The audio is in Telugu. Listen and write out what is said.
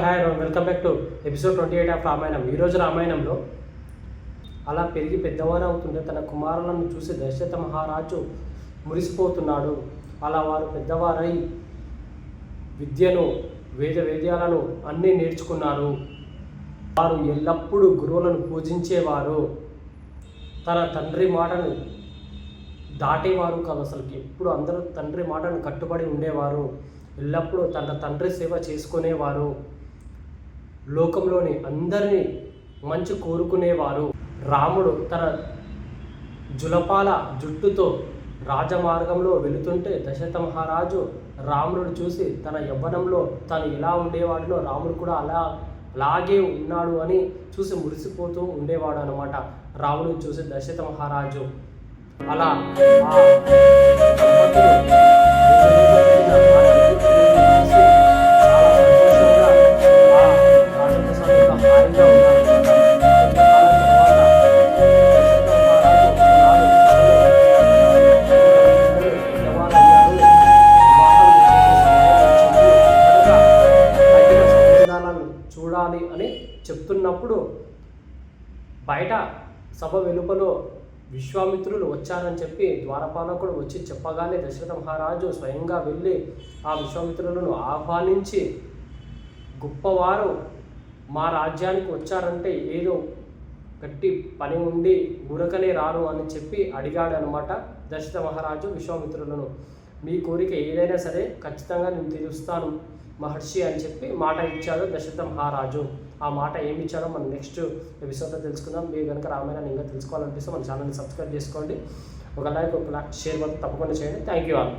Hi welcome back to episode 28 of Ramayanam. ఈరోజు రామాయణంలో అలా పెరిగి పెద్దవారు అవుతుంటే తన కుమారులను చూసి దశరథ మహారాజు మురిసిపోతున్నాడు. అలా వారు పెద్దవారై విద్యను వేదాలను అన్నీ నేర్చుకున్నారు. వారు ఎల్లప్పుడూ గురువులను పూజించేవారు. తన తండ్రి మాటను దాటేవారు కాదు, అసలుకి ఎప్పుడు అందరూ తండ్రి మాటను కట్టుబడి ఉండేవారు. ఎల్లప్పుడూ తన తండ్రి సేవ చేసుకునేవారు. లోకంలోని అందరినీ మంచి కోరుకునేవారు. రాముడు తన జులపాల జుట్టుతో రాజమార్గంలో వెళుతుంటే దశరథ మహారాజు రాముడు చూసి తన యవ్వనంలో తను ఎలా ఉండేవాడినో రాముడు కూడా అలాగే ఉన్నాడు అని చూసి మురిసిపోతూ ఉండేవాడు అనమాట. రాముడిని చూసి దశరథ మహారాజు అలా చూడాలి అని చెప్తున్నప్పుడు బయట సభ వెలుపలో విశ్వామిత్రులు వచ్చారని చెప్పి ద్వారపాలకుడు వచ్చి చెప్పగానే దశరథ మహారాజు స్వయంగా వెళ్ళి ఆ విశ్వామిత్రులను ఆహ్వానించి, గొప్పవారు మా రాజ్యానికి వచ్చారంటే ఏదో గట్టి పని ఉండి ఊరకనే రారు అని చెప్పి అడిగాడు అనమాట దశరథ మహారాజు విశ్వామిత్రులను. మీ కోరిక ఏదైనా సరే ఖచ్చితంగా నేను తీరుస్తాను మహర్షి అని చెప్పి మాట ఇచ్చాడు దశరథ మహారాజు. ఆ మాట ఏమి ఇచ్చాడో మనం నెక్స్ట్ ఎపిసోడ్లో తెలుసుకుందాం. మీరు కనుక రామాయణాన్ని ఇంకా తెలుసుకోవాలనిపిస్తే మన ఛానల్ని సబ్స్క్రైబ్ చేసుకోండి. ఒక లైక్ షేర్ మాత్రం తప్పకుండా చేయండి. Thank you all.